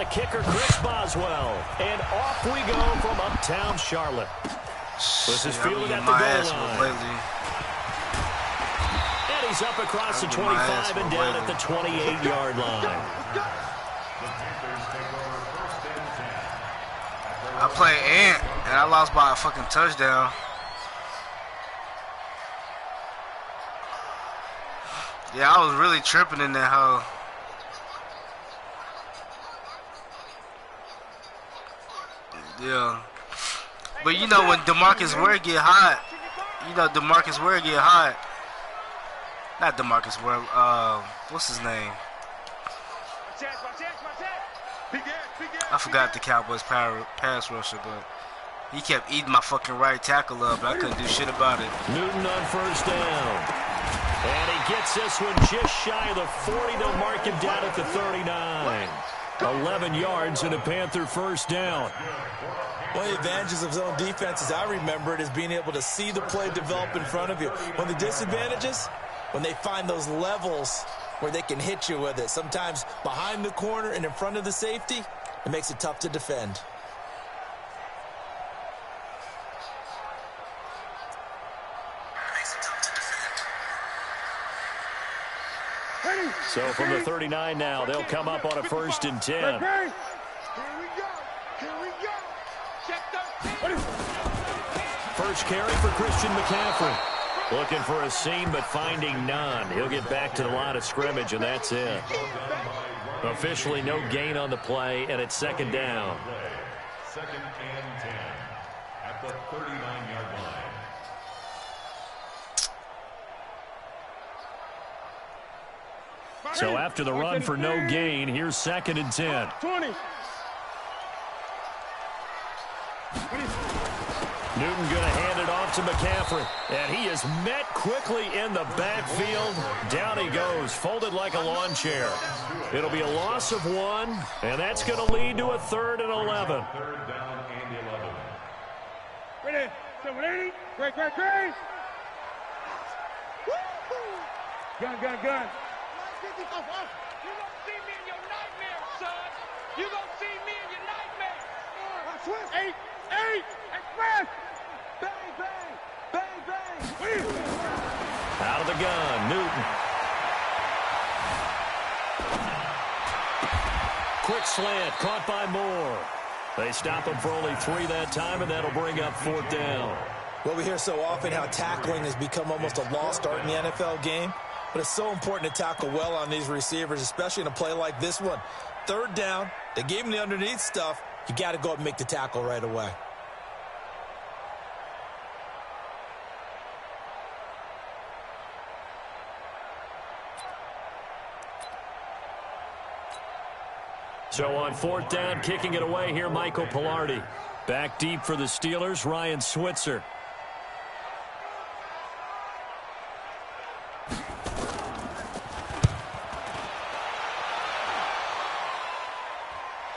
the kicker, Chris Boswell. And off we go from uptown Charlotte. This is fielded at the goal line. And he's up across the 25 and down at the 28-yard line. I played Ant, and I lost by a fucking touchdown. Yeah, I was really tripping in that hole. Yeah. But you know when DeMarcus Ware get hot, Not DeMarcus Ware, what's his name? I forgot the Cowboys pass rusher, but he kept eating my fucking right tackle up, but I couldn't do shit about it. Newton on first down. And he gets this one just shy of the 40. They'll mark him down at the 39. 11 yards and a Panther first down. One of the advantages of zone defense, as I remember it, is being able to see the play develop in front of you. One of the disadvantages, when they find those levels where they can hit you with it. Sometimes behind the corner and in front of the safety, it makes it tough to defend. So from the 39 now, they'll come up on a 1st and 10. Here we go. First carry for Christian McCaffrey. Looking for a seam, but finding none. He'll get back to the line of scrimmage, and that's it. Officially no gain on the play, and it's 2nd down. 2nd and 10 at the 39-yard line. So after the run for no gain, here's 2nd and 10. 20. Newton going to hand it off to McCaffrey. And he is met quickly in the backfield. Down he goes, folded like a lawn chair. It'll be a loss of 1, and that's going to lead to a 3rd and 11. 3rd down and 11. Ready? 780. Great. Gun. You gonna see me in your nightmare, son. You gonna see me in your nightmare. 8. Express. Bang. Out of the gun, Newton. Quick slant, caught by Moore. They stop him for only 3 that time, and that'll bring up 4th down. Well, we hear so often how tackling has become almost a lost art in the NFL game. But it's so important to tackle well on these receivers, especially in a play like this one. 3rd down, they gave him the underneath stuff. You got to go up and make the tackle right away. So on 4th down, kicking it away here, Michael Pilardi. Back deep for the Steelers, Ryan Switzer.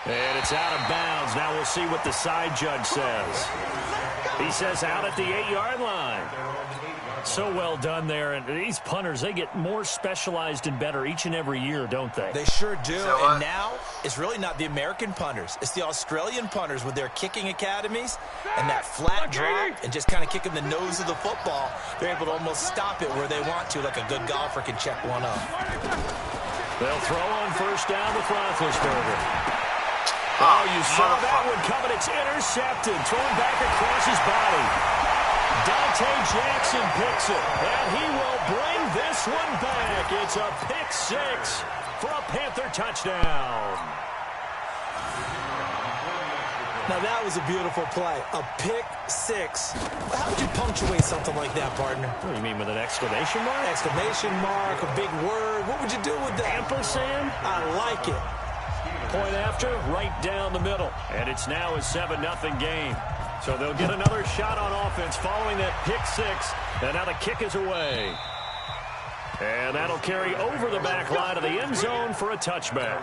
And it's out of bounds. Now we'll see what the side judge says. He says out at the 8-yard line. So well done there. And these punters, they get more specialized and better each and every year, don't they? They sure do. And now it's really not the American punters. It's the Australian punters with their kicking academies and that flat drop and just kind of kicking the nose of the football. They're able to almost stop it where they want to, like a good golfer can check one up. They'll throw on 1st down with Roethlisberger. Oh, you saw that one coming. It's intercepted. Thrown back across his body. Dante Jackson picks it. And he will bring this one back. It's a pick 6 for a Panther touchdown. Now, that was a beautiful play. A pick 6. How would you punctuate something like that, partner? What do you mean, with an exclamation mark? Exclamation mark, a big word. What would you do with that? Ampersand? I like it. Point after, right down the middle. And it's now a 7-0 game. So they'll get another shot on offense following that pick 6. And now the kick is away. And that'll carry over the back line of the end zone for a touchback.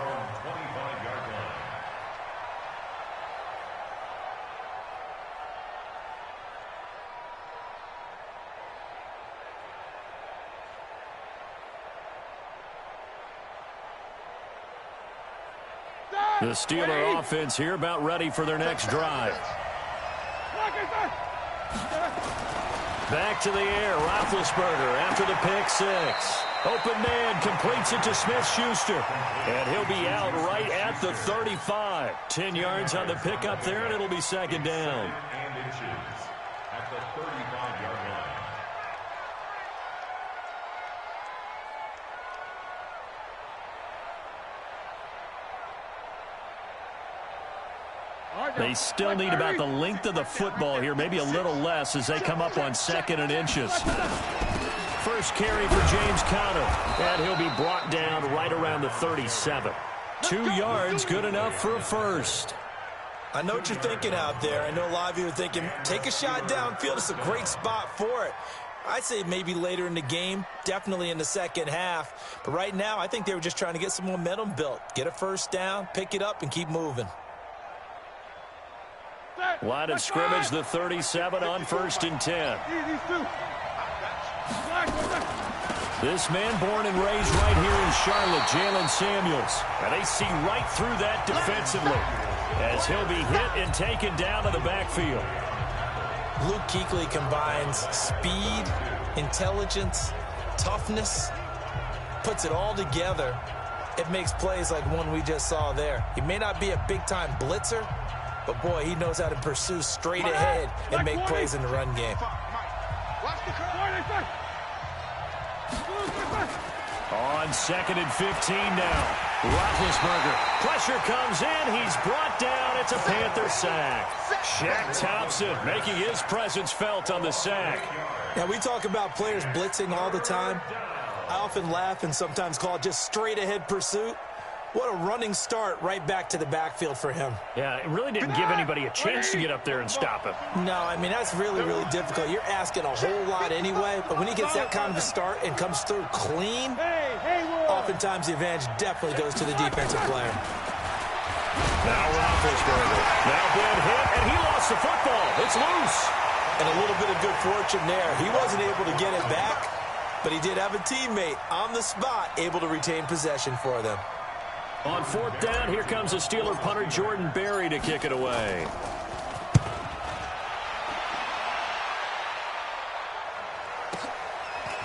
The Steeler offense here about ready for their next drive. Back to the air, Roethlisberger after the pick six. Open man completes it to Smith-Schuster. And he'll be out right at the 35. 10 yards on the pickup there, and it'll be second down. And inches at the 35-yard line. They still need about the length of the football here, maybe a little less as they come up on 2nd and inches. First carry for James Conner, and he'll be brought down right around the 37. 2 yards, good enough for a first. I know what you're thinking out there. I know a lot of you are thinking, take a shot downfield. It's a great spot for it. I'd say maybe later in the game, definitely in the second half. But right now, I think they were just trying to get some momentum built. Get a first down, pick it up, and keep moving. Line of scrimmage, the 37 on 1st and 10. This man born and raised right here in Charlotte, Jalen Samuels. And they see right through that defensively as he'll be hit and taken down to the backfield. Luke Kuechly combines speed, intelligence, toughness, puts it all together. It makes plays like one we just saw there. He may not be a big-time blitzer, but, boy, he knows how to pursue straight ahead and make plays in the run game. On 2nd and 15 now. Roethlisberger. Pressure comes in. He's brought down. It's a Panther sack. Shaq Thompson making his presence felt on the sack. Now, we talk about players blitzing all the time. I often laugh and sometimes call it just straight-ahead pursuit. What a running start right back to the backfield for him. Yeah, it really didn't give anybody a chance to get up there and stop him. No, I mean, that's really, really difficult. You're asking a whole lot anyway, but when he gets that kind of a start and comes through clean, oftentimes the advantage definitely goes to the defensive player. Now Roethlisberger. Now been hit, and he lost the football. It's loose. And a little bit of good fortune there. He wasn't able to get it back, but he did have a teammate on the spot able to retain possession for them. On 4th down, here comes the Steeler punter Jordan Berry to kick it away.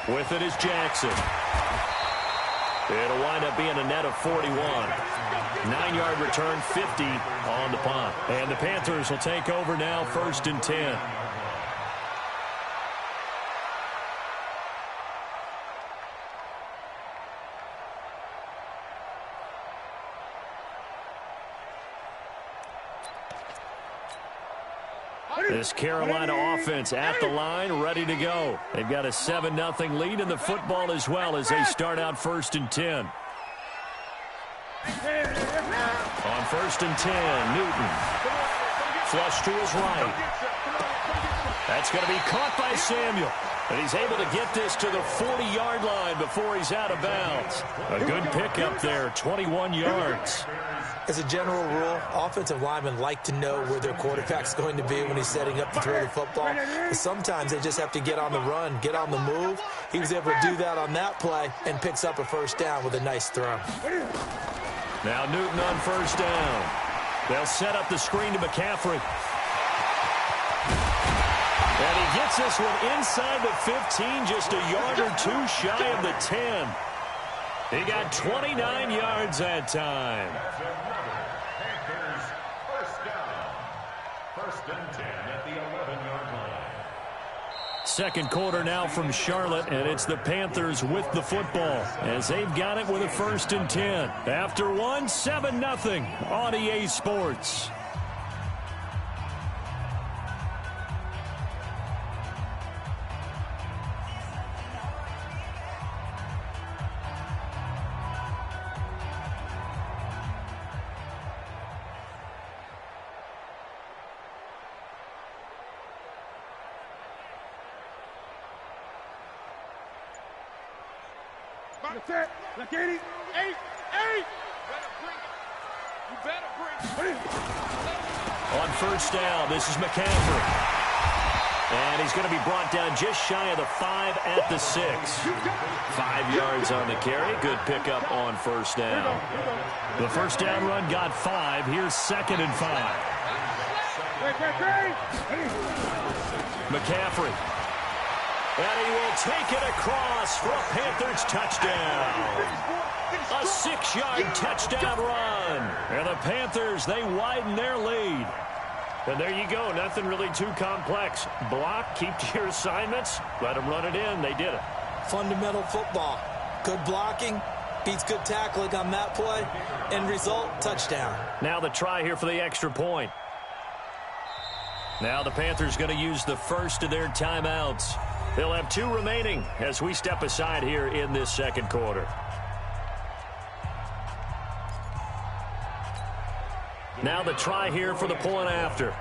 With it is Jackson. It'll wind up being a net of 41. 9-yard return, 50 on the punt. And the Panthers will take over now, 1st and 10. This Carolina offense at the line, ready to go. They've got a 7-0 lead in the football as well as they start out 1st and 10. On 1st and 10, Newton. Flush to his right. That's going to be caught by Samuel. And he's able to get this to the 40-yard line before he's out of bounds. A good pickup there, 21 yards. As a general rule, offensive linemen like to know where their quarterback's going to be when he's setting up to throw the football. But sometimes they just have to get on the run, get on the move. He was able to do that on that play and picks up a first down with a nice throw. Now Newton on 1st down. They'll set up the screen to McCaffrey. And he gets this one inside the 15, just a yard or two shy of the 10. He got 29 yards that time. Panthers first down. 1st and 10 at the 11-yard line. Second quarter now from Charlotte, and it's the Panthers with the football as they've got it with a 1st and 10. After one, 7-0 on EA Sports. Look at it. 8. You better bring it. On 1st down, this is McCaffrey. And he's going to be brought down just shy of the 5 at the 6. 5 yards on the carry. Good pickup on first down. The first down run got 5. Here's 2nd and 5. McCaffrey. And he will take it across for a Panthers touchdown. A 6-yard touchdown run. And the Panthers, they widen their lead. And there you go. Nothing really too complex. Block, keep to your assignments, let them run it in. They did it. Fundamental football. Good blocking beats good tackling on that play. End result, touchdown. Now the try here for the extra point. Now the Panthers going to use the first of their timeouts. They'll have 2 remaining as we step aside here in this second quarter. Now the try here for the point after.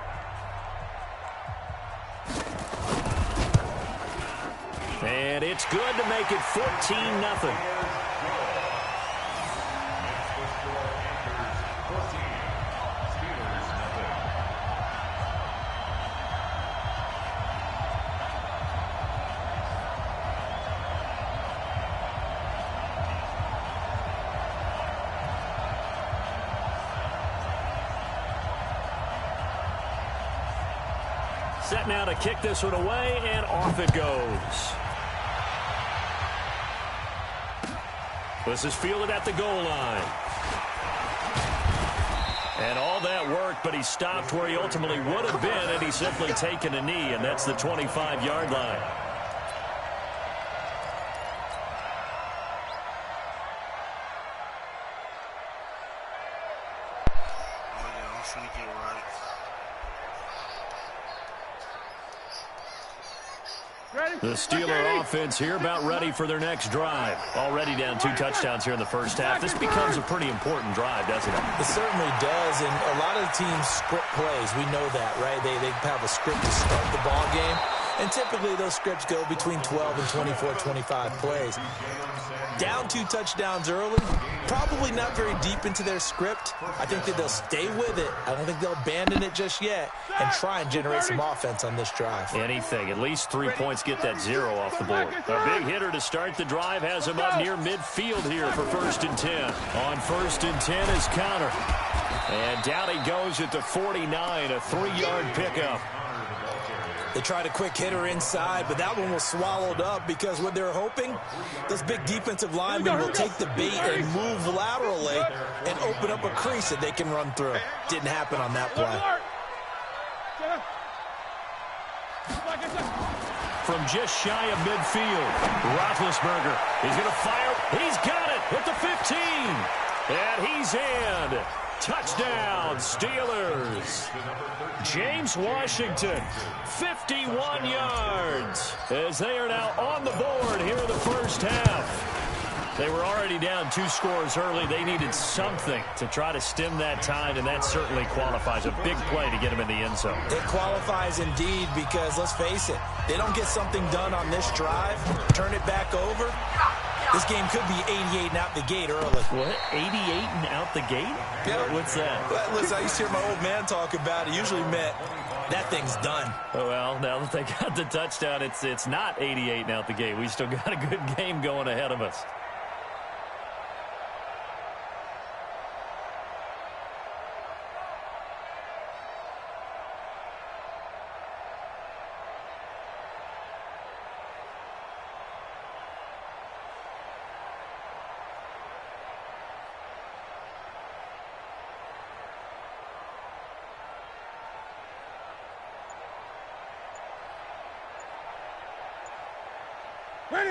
And it's good to make it 14-0. Set now to kick this one away, and off it goes. This is fielded at the goal line. And all that work, but he stopped where he ultimately would have been, and he's simply taken a knee, and that's the 25-yard line. The Steeler offense here about ready for their next drive. Already down 2 touchdowns here in the first half. This becomes a pretty important drive, doesn't it? It certainly does, and a lot of teams script plays. We know that, right? They have a script to start the ball game, and typically those scripts go between 12 and 24, 25 plays. Down 2 touchdowns early, probably not very deep into their script. I think that they'll stay with it. I don't think they'll abandon it just yet and try and generate some offense on this drive. Anything. At least 3 points, get that 0 off the board. A big hitter to start the drive has him up near midfield here for 1st and 10. On 1st and 10 is Connor. And down he goes at the 49, a 3-yard pickup. They tried a quick hitter inside, but that one was swallowed up because what they're hoping, those big defensive linemen will take the bait and move laterally and open up a crease that they can run through. Didn't happen on that play. From just shy of midfield, Roethlisberger. He's going to fire. He's got it at the 15. And he's in. Touchdown, Steelers. James Washington, 51 yards, as they are now on the board here in the first half. They were already down 2 scores early. They needed something to try to stem that tide, and that certainly qualifies. A big play to get them in the end zone. It qualifies indeed because, let's face it, they don't get something done on this drive, turn it back over. This game could be 88 and out the gate early. What? 88 and out the gate? Yeah. What's that? Well, listen, I used to hear my old man talk about it. Usually meant that thing's done. Oh, well, now that they got the touchdown, it's not 88 and out the gate. We still got a good game going ahead of us.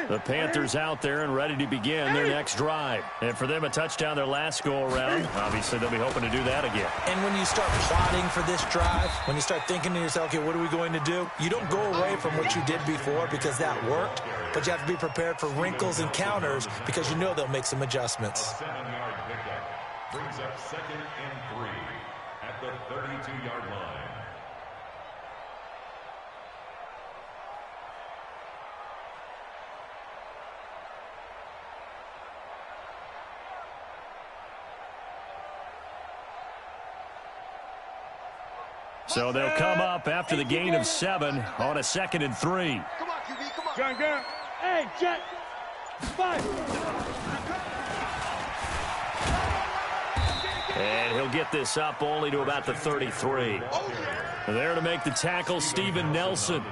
The Panthers out there and ready to begin their next drive. And for them, a touchdown their last go-around. Obviously, they'll be hoping to do that again. And when you start plotting for this drive, when you start thinking to yourself, okay, what are we going to do? You don't go away from what you did before because that worked, but you have to be prepared for wrinkles and counters because you know they'll make some adjustments. 7-yard pickup brings up 2nd and 3 at the 32-yard line. So they'll come up after the gain of 7 on a 2nd and 3. Come on, QB, come on. Gun. Hey, jet. 5. And he'll get this up only to about the 33. There to make the tackle, Steven Nelson.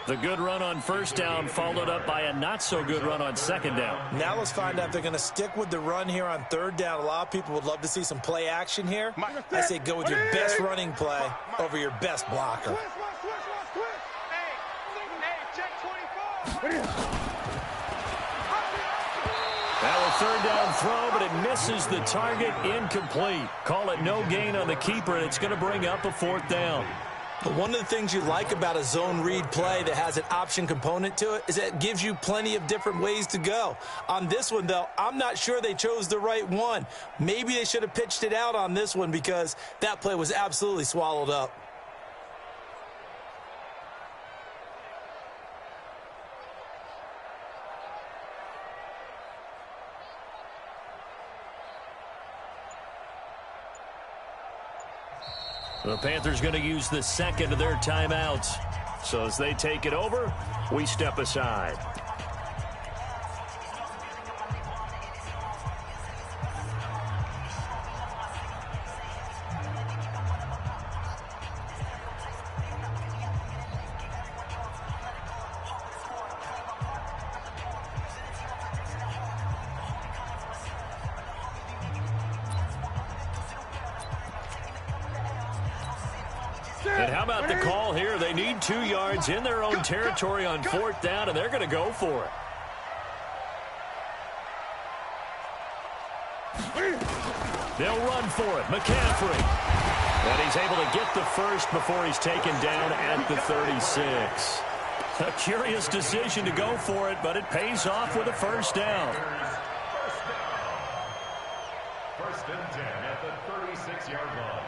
The good run on 1st down followed up by a not-so-good run on 2nd down. Now let's find out if they're going to stick with the run here on 3rd down. A lot of people would love to see some play action here. I say go with your best running play over your best blocker. Hey, check 24. Now a 3rd down throw, but it misses the target, incomplete. Call it no gain on the keeper, and it's going to bring up a 4th down. But one of the things you like about a zone read play that has an option component to it is that it gives you plenty of different ways to go. On this one, though, I'm not sure they chose the right one. Maybe they should have pitched it out on this one because that play was absolutely swallowed up. The Panthers going to use the 2nd of their timeouts. So as they take it over, we step aside. And how about the call here? They need 2 yards in their own territory on 4th down, and they're going to go for it. They'll run for it. McCaffrey. And he's able to get the first before he's taken down at the 36. A curious decision to go for it, but it pays off with a 1st down. 1st and 10 at the 36-yard line.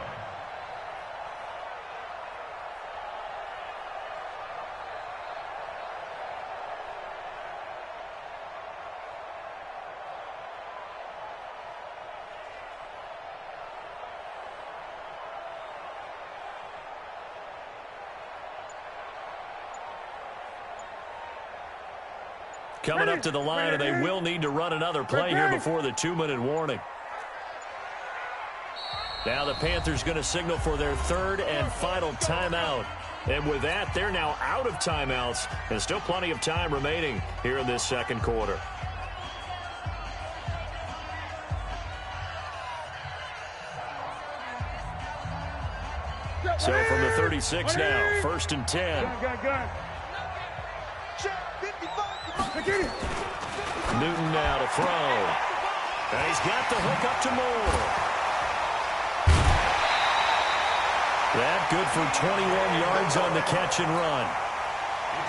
Coming up to the line, and they will need to run another play here before the 2-minute warning. Now the Panthers going to signal for their 3rd and final timeout. And with that, they're now out of timeouts, and still plenty of time remaining here in this 2nd quarter. So from the 36 now, 1st and 10. Newton now to throw. And he's got the hook up to Moore. That good for 21 yards on the catch and run.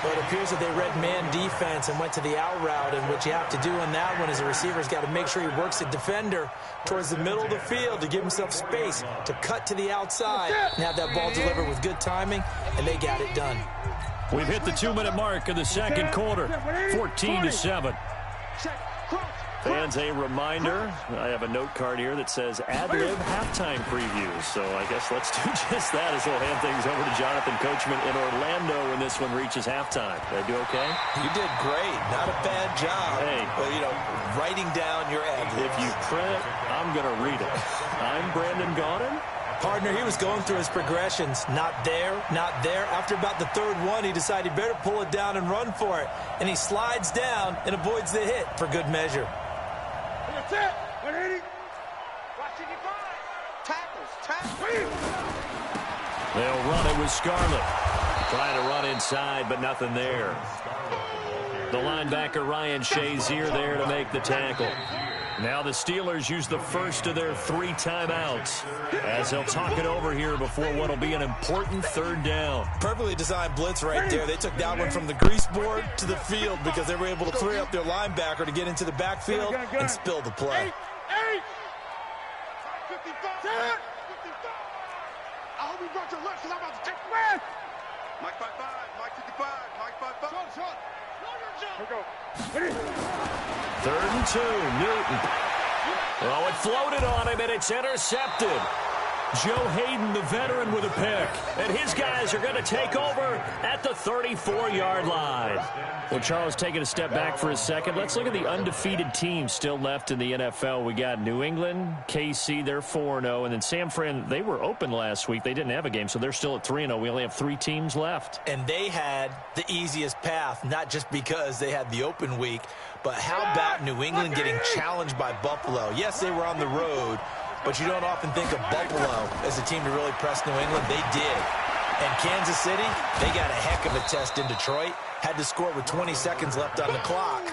Well, it appears that they read man defense and went to the out route, and what you have to do on that one is the receiver's got to make sure he works the defender towards the middle of the field to give himself space to cut to the outside and have that ball delivered with good timing, and they got it done. We've hit the 2-minute mark of the 2nd quarter, 14-7. Fans, a reminder, I have a note card here that says ad-lib halftime previews. So I guess let's do just that as we'll hand things over to Jonathan Coachman in Orlando when this one reaches halftime. Did I do okay? You did great. Not a bad job. Hey. But, writing down your ad-libs. If you print, I'm going to read it. I'm Brandon Gaudin. Partner, he was going through his progressions. Not there, not there. After about the 3rd one, he decided he better pull it down and run for it. And he slides down and avoids the hit for good measure. That's it. 180. Watch it, tackles. They'll run it with Scarlett. Trying to run inside, but nothing there. The linebacker, Ryan Shazier, there to make the tackle. Now the Steelers use the first of their 3 timeouts as they'll talk it over here before what will be an important 3rd down. Perfectly designed blitz right there. They took that one from the grease board to the field because they were able to clear up their linebacker to get into the backfield and spill the play. 55. I hope you brought your lunch because I'm about to take man. Mike 55, Mike 55, Mike 55. Shot. Here we go. 3rd and 2, Newton. Oh, it floated on him, and it's intercepted. Joe Hayden, the veteran, with a pick. And his guys are going to take over at the 34-yard line. Well, Charles, taking a step back for a second. Let's look at the undefeated teams still left in the NFL. We got New England, KC, they're 4-0. And then San Fran, they were open last week. They didn't have a game, so they're still at 3-0. We only have 3 teams left. And they had the easiest path, not just because they had the open week, but how about New England getting challenged by Buffalo? Yes, they were on the road, but you don't often think of Buffalo as a team to really press New England. They did. And Kansas City, they got a heck of a test in Detroit. Had to score with 20 seconds left on the clock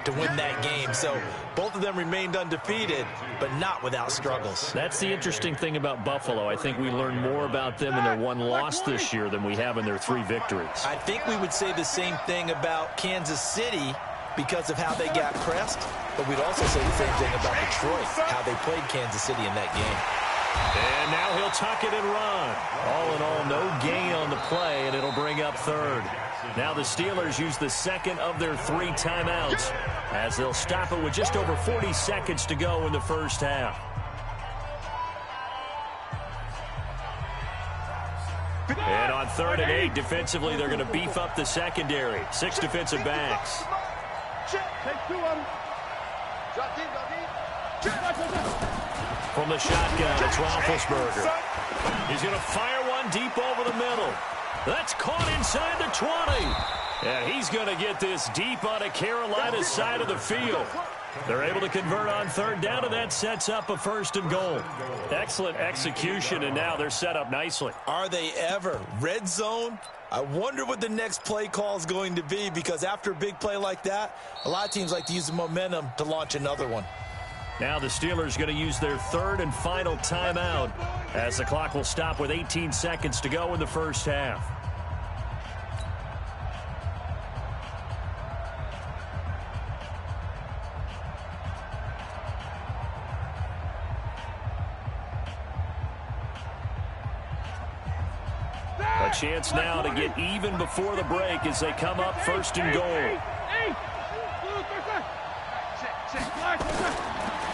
to win that game. So both of them remained undefeated, but not without struggles. That's the interesting thing about Buffalo. I think we learned more about them in their 1 loss this year than we have in their 3 victories. I think we would say the same thing about Kansas City because of how they got pressed, but we'd also say the same thing about Detroit, how they played Kansas City in that game. And now he'll tuck it and run. All in all, no gain on the play, and it'll bring up 3rd. Now the Steelers use the 2nd of their 3 timeouts as they'll stop it with just over 40 seconds to go in the first half. And on 3rd and 8, defensively, they're going to beef up the secondary. 6 defensive backs. From the shotgun, it's Roethlisberger. He's going to fire one deep over the middle. That's caught inside the 20. And he's going to get this deep on a Carolina side of the field. They're able to convert on 3rd down, and that sets up a 1st and goal. Excellent execution, and now they're set up nicely. Are they ever? Red zone? I wonder what the next play call is going to be, because after a big play like that, a lot of teams like to use the momentum to launch another one. Now the Steelers going to use their 3rd and final timeout as the clock will stop with 18 seconds to go in the first half. A chance now to get even before the break as they come up 1st and goal.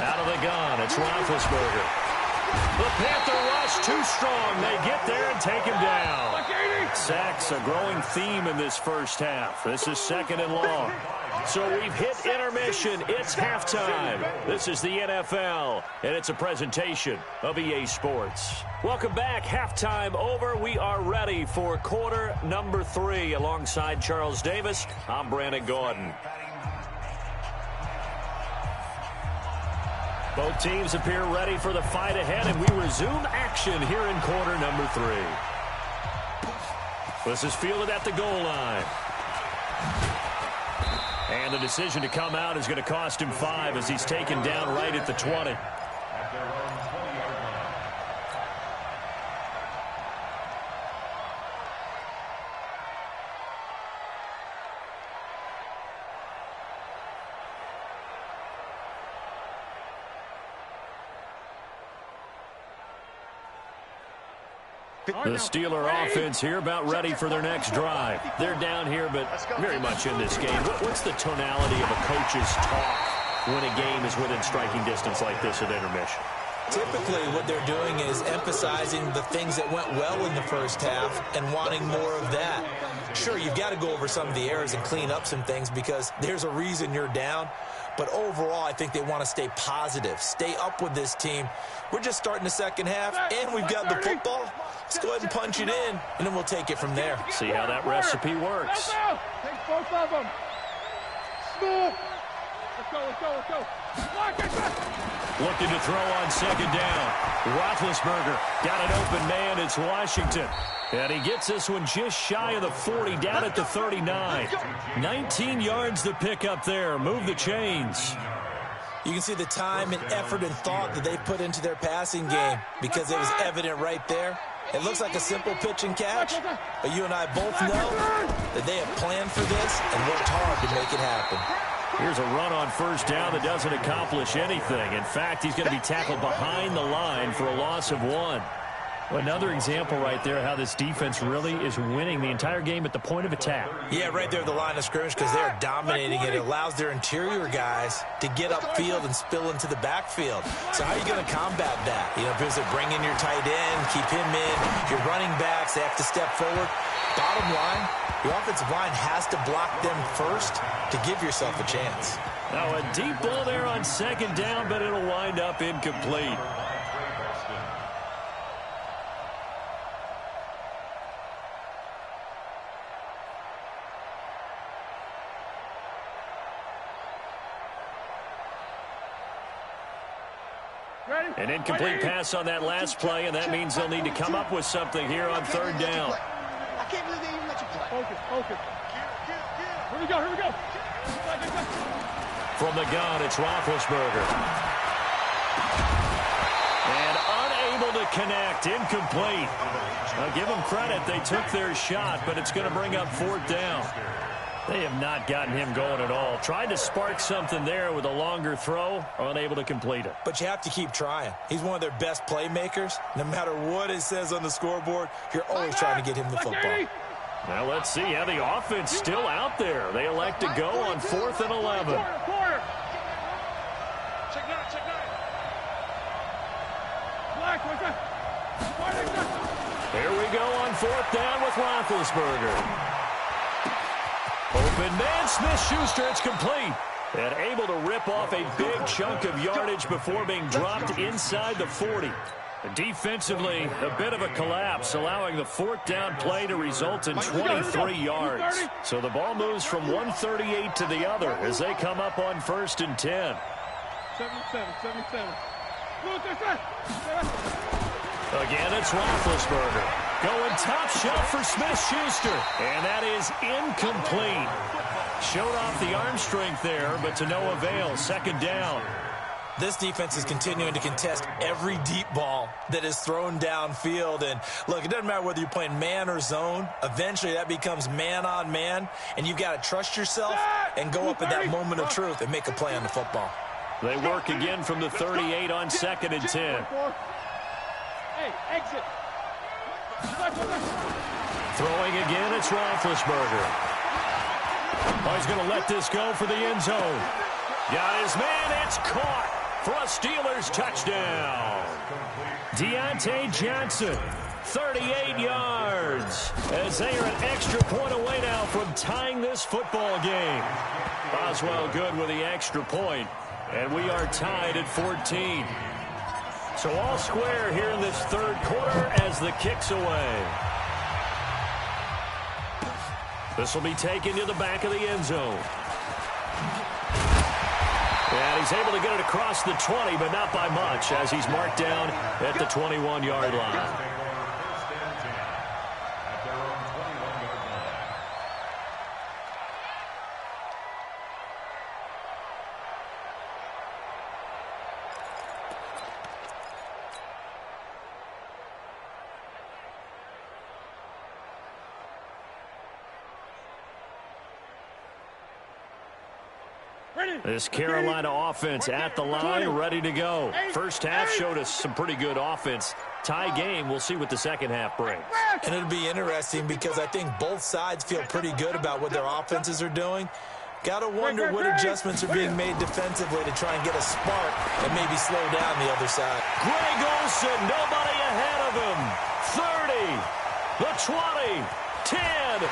Out of the gun, it's Roethlisberger. The Panther rush too strong. They get there and take him down. Sacks a growing theme in this first half. This is 2nd and long. So we've hit intermission. It's halftime. This is the NFL, and it's a presentation of EA Sports. Welcome back. Halftime over. We are ready for quarter number 3. Alongside Charles Davis, I'm Brandon Gordon. Both teams appear ready for the fight ahead, and we resume action here in quarter number 3. This is fielded at the goal line. And the decision to come out is going to cost him 5 as he's taken down right at the 20. The Steeler offense here about ready for their next drive. They're down here, but very much in this game. What's the tonality of a coach's talk when a game is within striking distance like this at intermission? Typically, what they're doing is emphasizing the things that went well in the first half and wanting more of that. Sure, you've got to go over some of the errors and clean up some things because there's a reason you're down. But overall, I think they want to stay positive, stay up with this team. We're just starting the second half, and we've got the football. Let's go ahead and punch it in, and then we'll take it from there. See how that recipe works. Take both of them. Smooth. Let's go. Looking to throw on 2nd down. Roethlisberger got an open man. It's Washington. And he gets this one just shy of the 40, down at the 39. 19 yards to pick up there. Move the chains. You can see the time and effort and thought that they put into their passing game because it was evident right there. It looks like a simple pitch and catch, but you and I both know that they have planned for this and worked hard to make it happen. Here's a run on 1st down that doesn't accomplish anything. In fact, he's going to be tackled behind the line for a loss of 1. Another example right there how this defense really is winning the entire game at the point of attack. Yeah, right there at the line of scrimmage because they're dominating it. It allows their interior guys to get upfield and spill into the backfield. So how are you going to combat that? You know, because they bring in your tight end, keep him in. Your running backs, they have to step forward. Bottom line, your offensive line has to block them first to give yourself a chance. Now a deep ball there on second down, but it'll wind up incomplete. An incomplete pass on that last play, and that means they'll need to come up with something here on third down. I can't believe they even let you play. Focus. Here we go. From the gun, it's Roethlisberger. And unable to connect, incomplete. Now give them credit, they took their shot, but it's going to bring up fourth down. They have not gotten him going at all. Tried to spark something there with a longer throw, unable to complete it. But you have to keep trying. He's one of their best playmakers. No matter what it says on the scoreboard, you're always trying to get him the football. Now let's see how the offense still out there. They elect to go on 4th and 11. Check nine. Black, what's that? Here we go on 4th down with Roethlisberger. Open man, Smith-Schuster, it's complete. And able to rip off a big chunk of yardage before being dropped inside the 40. Defensively, a bit of a collapse, allowing the 4th down play to result in 23 yards. So the ball moves from 138 to the other as they come up on 1st and 10. 77. Again, it's Roethlisberger. Going top shelf for Smith-Schuster. And that is incomplete. Showed off the arm strength there, but to no avail. 2nd down. This defense is continuing to contest every deep ball that is thrown downfield. And, look, it doesn't matter whether you're playing man or zone. Eventually, that becomes man-on-man. And you've got to trust yourself and go up at that moment of truth and make a play on the football. They work again from the 38 on 2nd and 10. Hey, exit. Throwing again, it's Roethlisberger. Oh, he's going to let this go for the end zone. Got his man, it's caught for a Steelers touchdown. Deontay Johnson, 38 yards, as they are an extra point away now from tying this football game. Boswell good with the extra point, and we are tied at 14. So all square here in this 3rd quarter as the kick's away. This will be taken to the back of the end zone. And he's able to get it across the 20, but not by much, as he's marked down at the 21-yard line. This Carolina offense at the line, ready to go. First half showed us some pretty good offense. Tie game, we'll see what the second half brings. And it'll be interesting because I think both sides feel pretty good about what their offenses are doing. Got to wonder what adjustments are being made defensively to try and get a spark and maybe slow down the other side. Greg Olsen, nobody ahead of him. 30, the 20, 10,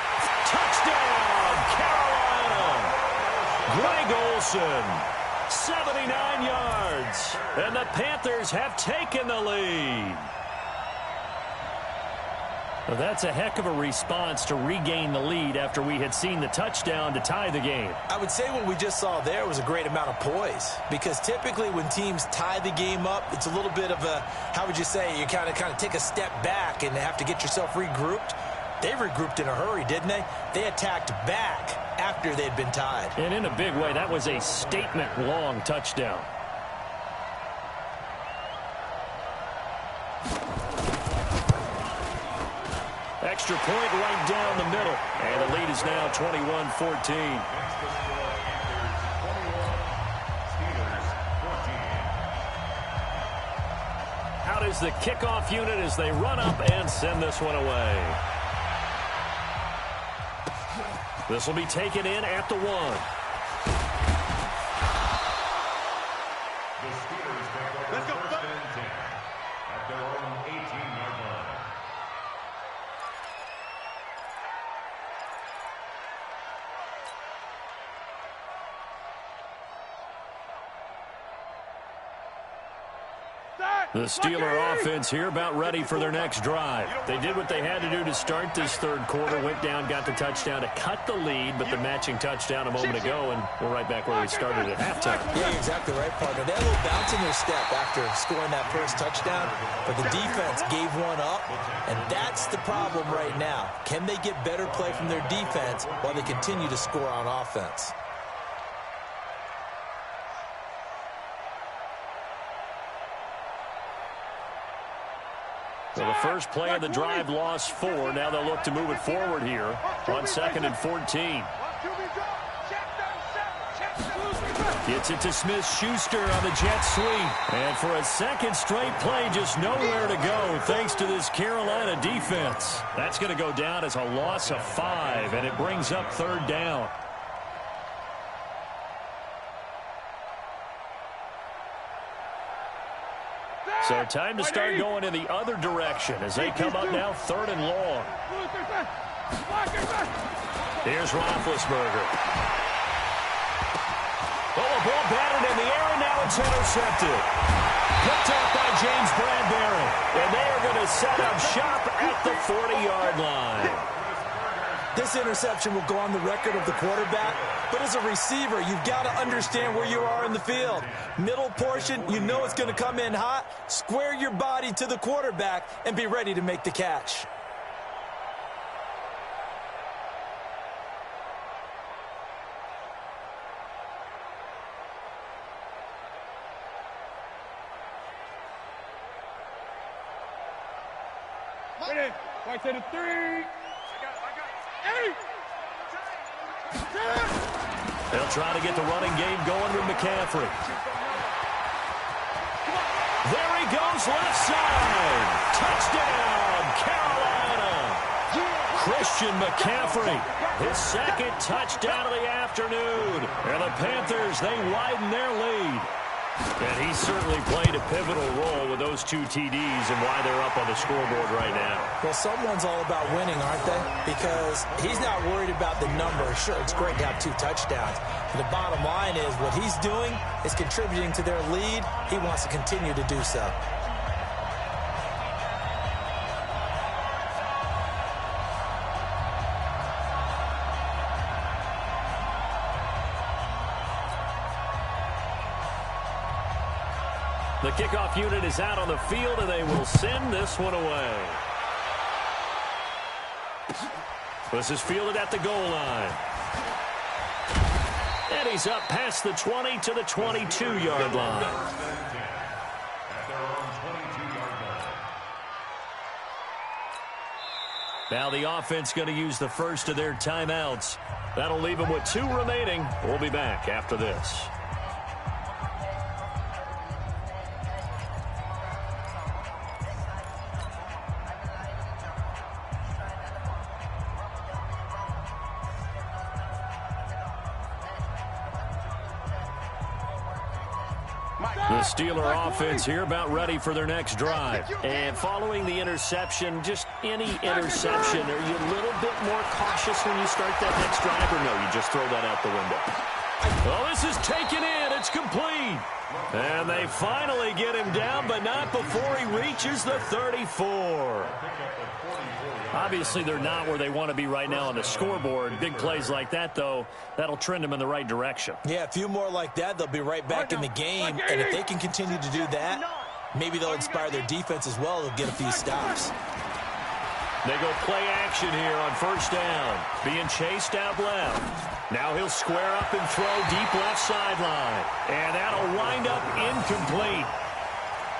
touchdown, Carolina. Greg Olsen, 79 yards, and the Panthers have taken the lead. Well, that's a heck of a response to regain the lead after we had seen the touchdown to tie the game. I would say what we just saw there was a great amount of poise, because typically when teams tie the game up, it's a little bit of a, how would you say, you kind of take a step back and have to get yourself regrouped. They regrouped in a hurry, didn't they? They attacked back after they'd been tied. And in a big way, that was a statement-long touchdown. Extra point right down the middle. And the lead is now 21-14. Out is the kickoff unit as they run up and send this one away. This will be taken in at the 1. The Steelers take over Let's go. first and 10 at their own 18-yard line. The Steeler offense here about ready for their next drive. They did what they had to do to start this third quarter, went down, got the touchdown to cut the lead, but the matching touchdown a moment ago, and we're right back where we started at halftime. Yeah, you're exactly right, partner. They had a little bounce in their step after scoring that first touchdown, but the defense gave one up, and that's the problem right now. Can they get better play from their defense while they continue to score on offense? So the first play of the drive lost 4. Now they'll look to move it forward here on 2nd and 14. Gets it to Smith-Schuster on the jet sweep. And for a second straight play, just nowhere to go thanks to this Carolina defense. That's going to go down as a loss of 5, and it brings up 3rd down. So time to start going in the other direction as they come up now 3rd and long. Here's Roethlisberger. Oh, a ball batted in the air, and now it's intercepted. Picked up by James Bradbury. And they are going to set up shop at the 40-yard line. This interception will go on the record of the quarterback, but as a receiver, you've got to understand where you are in the field. Middle portion, you know it's going to come in hot. Square your body to the quarterback and be ready to make the catch. Ready? Right to the 3. They'll try to get the running game going with McCaffrey. There he goes, left side. Touchdown, Carolina. Christian McCaffrey, his 2nd touchdown of the afternoon. And the Panthers, they widen their lead. And he certainly played a pivotal role with those 2 TDs and why they're up on the scoreboard right now. Well, someone's all about winning, aren't they? Because he's not worried about the number. Sure, it's great to have 2 touchdowns. But the bottom line is what he's doing is contributing to their lead. He wants to continue to do so. The kickoff unit is out on the field, and they will send this one away. This is fielded at the goal line. And he's up past the 20 to the 22-yard line. Now the offense going to use the first of their timeouts. That'll leave them with 2 remaining. We'll be back after this. The Steeler offense here about ready for their next drive. And following the interception, just any interception, are you a little bit more cautious when you start that next drive, or no, you just throw that out the window? Well, this is taken in. It's complete. And they finally get him down, but not before he reaches the 34. Obviously, they're not where they want to be right now on the scoreboard. Big plays like that, though, that'll trend them in the right direction. Yeah, a few more like that, they'll be right back in the game. And if they can continue to do that, maybe they'll inspire their defense as well. They'll get a few stops. They go play action here on 1st down. Being chased out left. Now he'll square up and throw deep left sideline. And that'll wind up incomplete.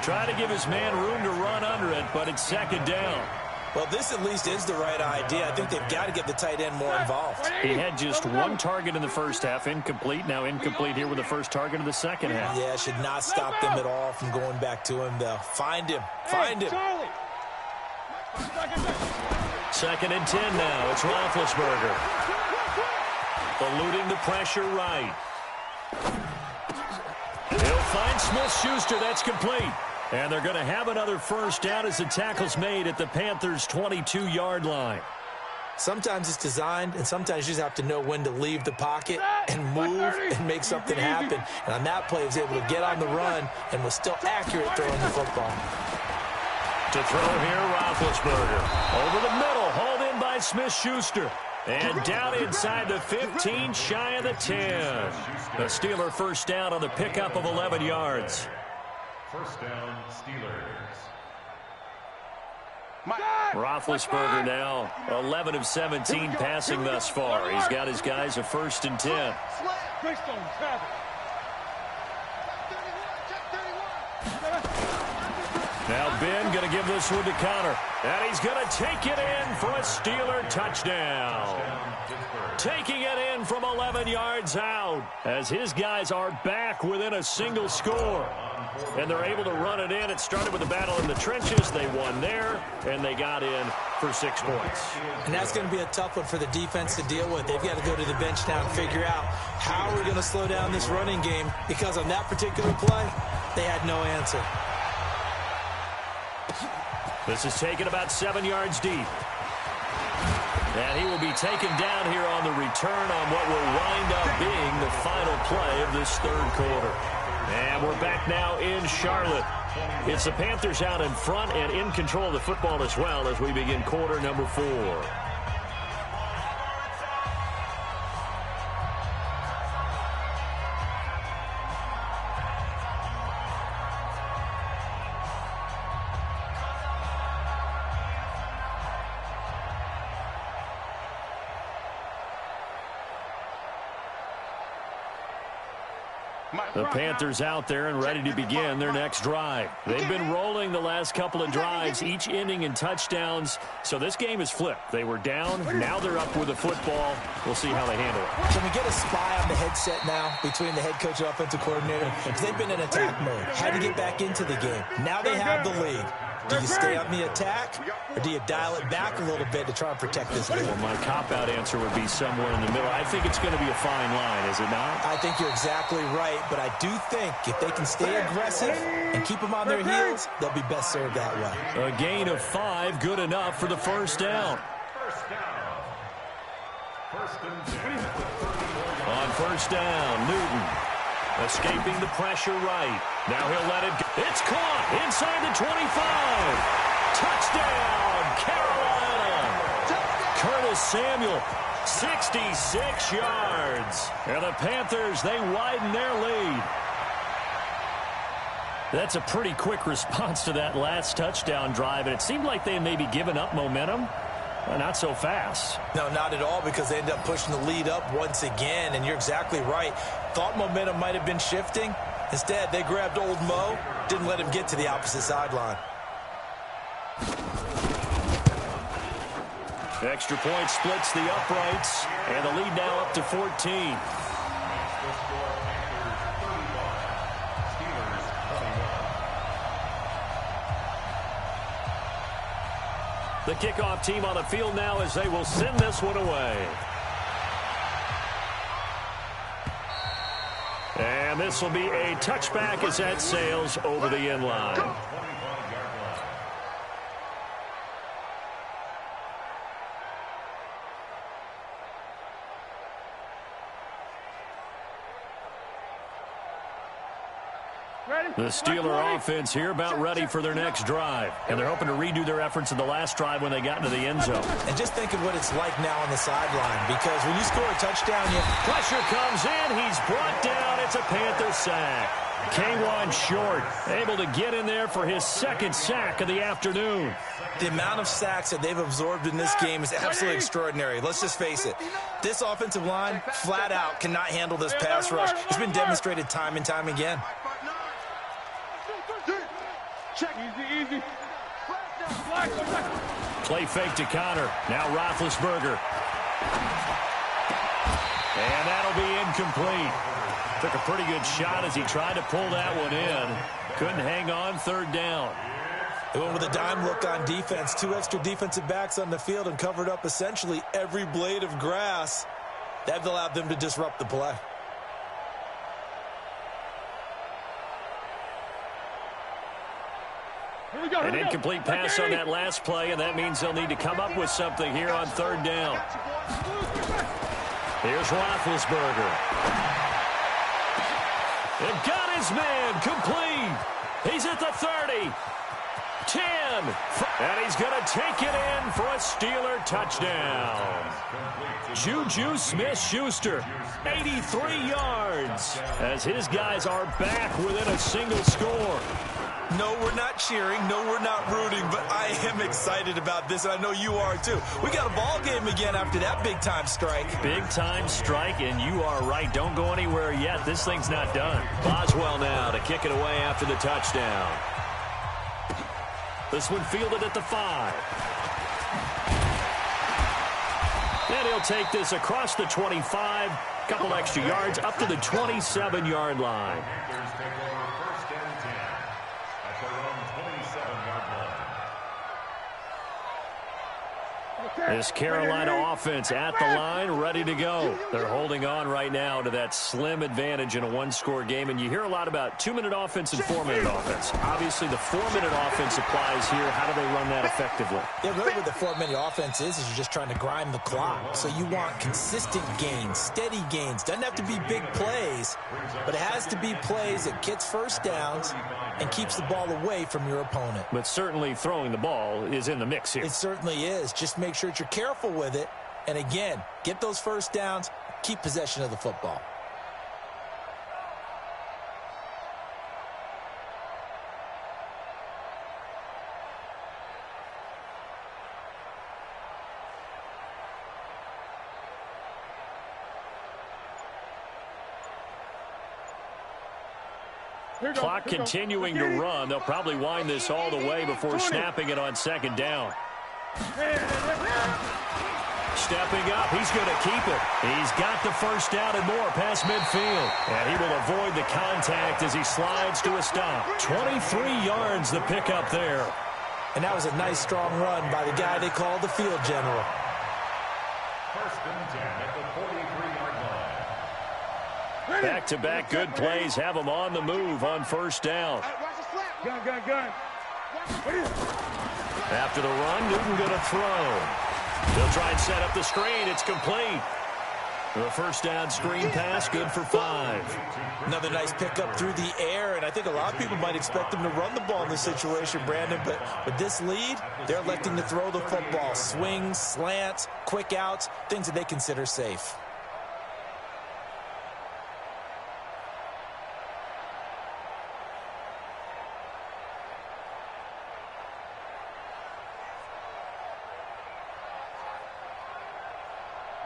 Try to give his man room to run under it, but it's 2nd down. Well, this at least is the right idea. I think they've got to get the tight end more involved. He had just one target in the first half, incomplete. Now incomplete here with the first target of the second half. Yeah, should not stop them at all from going back to him, though. Find him. Find him. Second and 10 now. It's Roethlisberger. Eluding the pressure right. He'll find Smith-Schuster. That's complete. And they're going to have another first down as the tackle's made at the Panthers' 22-yard line. Sometimes it's designed, and sometimes you just have to know when to leave the pocket and move and make something happen. And on that play, he was able to get on the run and was still accurate throwing the football. To throw here, Roethlisberger. Over the middle, hauled in by Smith-Schuster. And down inside the 15, shy of the 10. The Steeler first down on the pickup of 11 yards. First down, Steelers. Roethlisberger now 11 of 17 passing thus far. He's got his guys a first and 10. Now Ben going to give this one to Connor. And he's going to take it in for a Steeler touchdown. Taking it in from 11 yards out as his guys are back within a single score. And they're able to run it in. It started with a battle in the trenches. They won there, and they got in for 6 points. And that's going to be a tough one for the defense to deal with. They've got to go to the bench now and figure out how we're going to slow down this running game, because on that particular play, they had no answer. This is taken about 7 yards deep. And he will be taken down here on the return on what will wind up being the final play of this third quarter. And we're back now in Charlotte. It's the Panthers out in front and in control of the football as well as we begin quarter number 4. The Panthers out there and ready to begin their next drive. They've been rolling the last couple of drives, each ending in touchdowns. So this game is flipped. They were down. Now they're up with the football. We'll see how they handle it. Can we get a spy on the headset now between the head coach and offensive coordinator? Because they've been in attack mode. Had to get back into the game. Now they have the lead. Do you stay on the attack, or do you dial it back a little bit to try and protect this lead? Well, my cop-out answer would be somewhere in the middle. I think it's going to be a fine line, is it not? I think you're exactly right, but I do think if they can stay aggressive and keep them on their heels, they'll be best served that way. A gain of 5, good enough for the first down. On first down, Newton escaping the pressure right. Now he'll let it go. It's caught inside the 25. Touchdown, Carolina. Curtis Samuel, 66 yards. And the Panthers, they widen their lead. That's a pretty quick response to that last touchdown drive, and it seemed like they may be giving up momentum. Well, not so fast. No, not at all, because they ended up pushing the lead up once again, and you're exactly right. Thought momentum might have been shifting. Instead, they grabbed old Mo, didn't let him get to the opposite sideline. Extra point splits the uprights, and the lead now up to 14. The kickoff team on the field now as they will send this one away. And this will be a touchback as that sails over the end line. The Steeler offense here about ready for their next drive. And they're hoping to redo their efforts in the last drive when they got into the end zone. And just think of what it's like now on the sideline, because when you score a touchdown, pressure comes in. He's brought down. It's a Panther sack. K1 Short able to get in there for his second sack of the afternoon. The amount of sacks that they've absorbed in this game is absolutely extraordinary. Let's just face it. This offensive line, flat out, cannot handle this pass rush. It's been demonstrated time and time again. Check. Easy. Play fake to Connor. Now Roethlisberger. And that'll be incomplete. Took a pretty good shot as he tried to pull that one in. Couldn't hang on. Third down. They went with a dime look on defense. 2 extra defensive backs on the field and covered up essentially every blade of grass. That allowed them to disrupt the play. An incomplete pass on that last play, and that means they'll need to come up with something here on third down. Here's Roethlisberger. And got his man complete. He's at the 30. 10. And he's going to take it in for a Steeler touchdown. Juju Smith-Schuster, 83 yards, as his guys are back within a single score. No, we're not cheering. No, we're not rooting, but I am excited about this, and I know you are too. We got a ball game again after that big-time strike. Big-time strike, and you are right. Don't go anywhere yet. This thing's not done. Boswell now to kick it away after the touchdown. This one fielded at the 5. And he'll take this across the 25. Couple extra yards up to the 27-yard line. This Carolina offense at the line, ready to go. They're holding on right now to that slim advantage in a one-score game. And you hear a lot about 2-minute offense and 4-minute offense. Obviously, the 4-minute offense applies here. How do they run that effectively? Yeah, really what the 4-minute offense is you're just trying to grind the clock. So you want consistent gains, steady gains. Doesn't have to be big plays, but it has to be plays that gets first downs and keeps the ball away from your opponent. But certainly throwing the ball is in the mix here. It certainly is. Just make sure that you're careful with it. And again, get those first downs, keep possession of the football. Clock continuing to run. They'll probably wind this all the way before snapping it on second down. Stepping up, he's going to keep it. He's got the first down and more past midfield. And he will avoid the contact as he slides to a stop. 23 yards the pickup there. And that was a nice, strong run by the guy they called the field general. First and 10 at the 43-yard line. Back-to-back good plays have them on the move on first down. Gun. After the run, Newton going to throw. They'll try and set up the screen. It's complete. The first down screen pass, good for 5. Another nice pickup through the air, and I think a lot of people might expect them to run the ball in this situation, Brandon, but with this lead, they're electing to throw the football. Swings, slants, quick outs, things that they consider safe.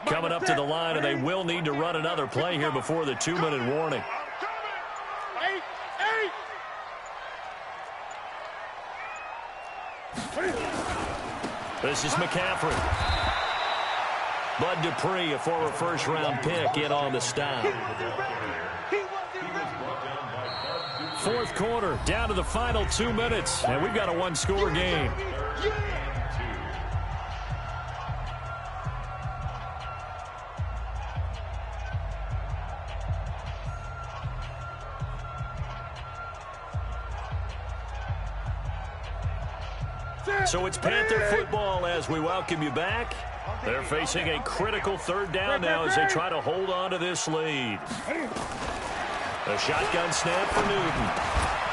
Coming up to the line, and they will need to run another play here before the 2-minute warning. This is McCaffrey. Bud Dupree, a former first-round pick, in on the stop. Fourth quarter, down to the final 2 minutes, and we've got a one-score game. So it's Panther football as we welcome you back. They're facing a critical third down now as they try to hold on to this lead. A shotgun snap for Newton.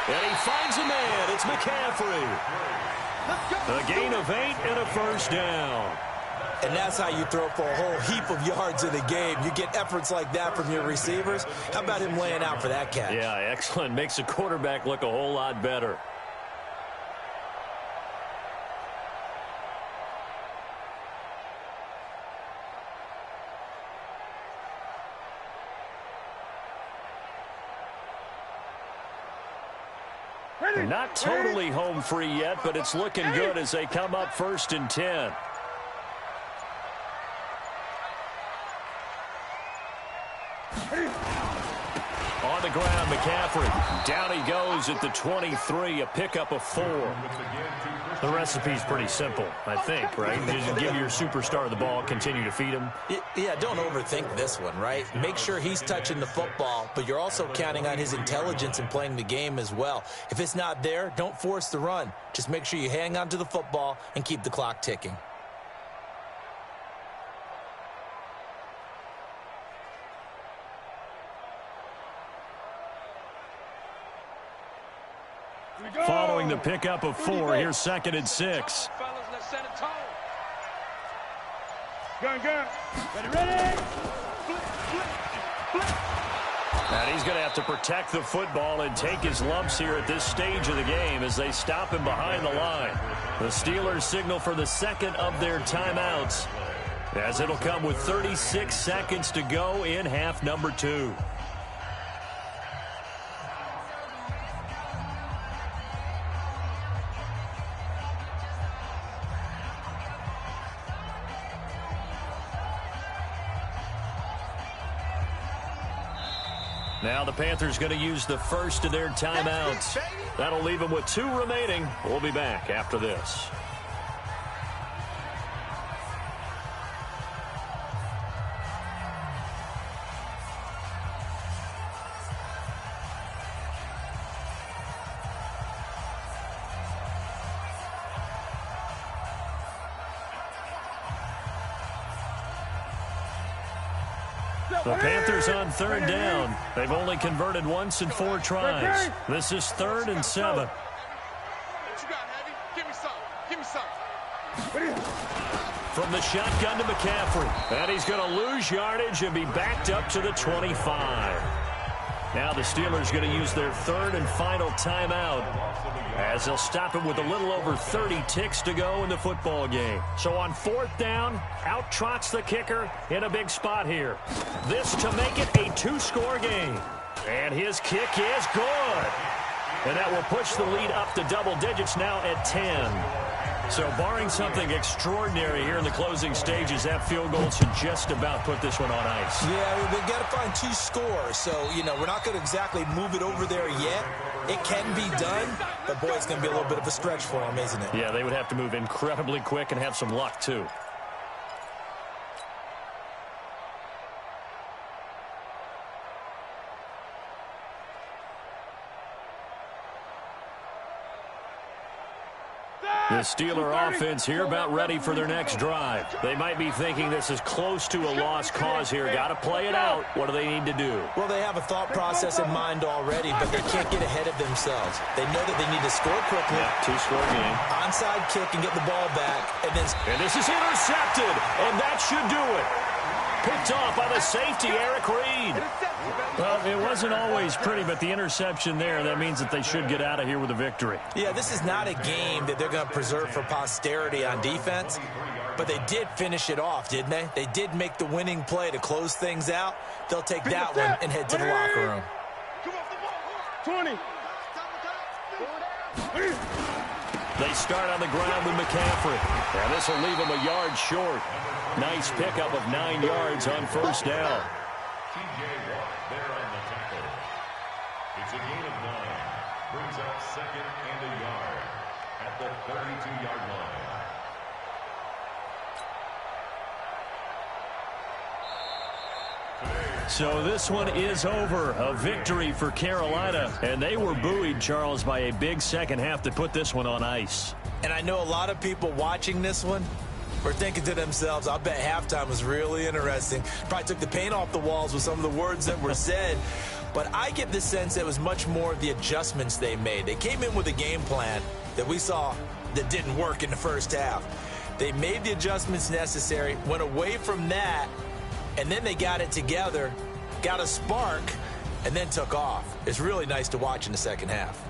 And he finds a man. It's McCaffrey. A gain of 8 and a first down. And that's how you throw for a whole heap of yards in a game. You get efforts like that from your receivers. How about him laying out for that catch? Yeah, excellent. Makes the quarterback look a whole lot better. They're not totally home free yet, but it's looking good as they come up 1st and 10. On the ground, McCaffrey. Down he goes at the 23, a pickup of 4. The recipe's pretty simple, I think, right? Just give your superstar the ball, continue to feed him. Yeah, don't overthink this one, right? Make sure he's touching the football, but you're also counting on his intelligence in playing the game as well. If it's not there, don't force the run. Just make sure you hang on to the football and keep the clock ticking. Following the pickup of 4, here's 2nd and 6. Gun. Ready. And he's going to have to protect the football and take his lumps here at this stage of the game as they stop him behind the line. The Steelers signal for the 2nd of their timeouts, as it'll come with 36 seconds to go in half number 2. Now the Panthers going to use the first of their timeouts. That'll leave them with 2 remaining. We'll be back after this. The Panthers on 3rd down. They've only converted once in 4 tries. This is 3rd and 7. From the shotgun to McCaffrey. And he's going to lose yardage and be backed up to the 25. Now the Steelers going to use their 3rd and final timeout, as they'll stop him with a little over 30 ticks to go in the football game. So on 4th down, out trots the kicker in a big spot here. This to make it a 2-score game. And his kick is good. And that will push the lead up to double digits now at 10. So barring something extraordinary here in the closing stages, that field goal should just about put this one on ice. Yeah, they've got to find 2 scores. So, we're not going to exactly move it over there yet. It can be done, but, boy, it's going to be a little bit of a stretch for them, isn't it? Yeah, they would have to move incredibly quick and have some luck, too. The Steeler offense here about ready for their next drive. They might be thinking this is close to a lost cause here. Got to play it out. What do they need to do? Well, they have a thought process in mind already, but they can't get ahead of themselves. They know that they need to score quickly. Yeah, 2-score game. Onside kick and get the ball back. And this is intercepted, and that should do it. Picked off by the safety, Eric Reed. Well, it wasn't always pretty, but the interception there, that means that they should get out of here with a victory. Yeah, this is not a game that they're going to preserve for posterity on defense, but they did finish it off, didn't they? They did make the winning play to close things out. They'll take that one and head to the locker room. 20. They start on the ground with McCaffrey, and this will leave him a yard short. Nice pickup of 9 yards on 1st down. TJ Watt there on the tackle. It's a gain of 9. Brings up 2nd and a yard at the 32-yard line. So this one is over. A victory for Carolina. And they were buoyed, Charles, by a big second half to put this one on ice. And I know a lot of people watching this one were thinking to themselves, I bet halftime was really interesting. Probably took the paint off the walls with some of the words that were said. But I get the sense it was much more of the adjustments they made. They came in with a game plan that we saw that didn't work in the first half. They made the adjustments necessary, went away from that, and then they got it together, got a spark, and then took off. It's really nice to watch in the second half.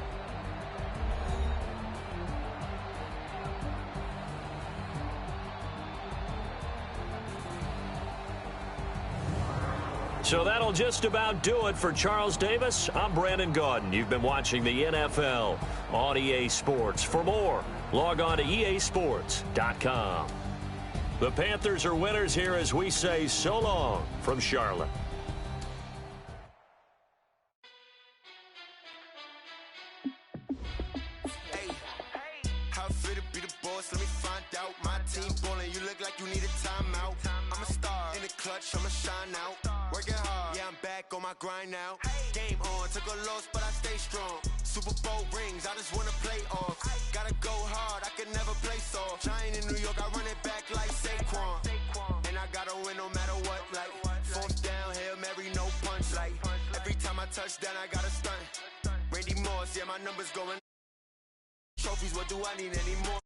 So that'll just about do it for Charles Davis. I'm Brandon Gaudin. You've been watching the NFL on EA Sports. For more, log on to easports.com. The Panthers are winners here as we say so long from Charlotte. How fit to be the boss? Let me find out. My team ballin', you look like you need a timeout. I'm a star in the clutch, I'ma shine out. Working hard, yeah, I'm back on my grind now. Game on, took a loss, but I stay strong. Super Bowl rings, I just wanna play off. Gotta go hard, I can never play soft. Giant in New York, I run it back like Saquon. And I gotta win no matter what, like fourth down, Hail Mary, no punch. Like every time I touch down, I gotta stunt. Randy Moss, yeah, my numbers going. Trophies, what do I need anymore?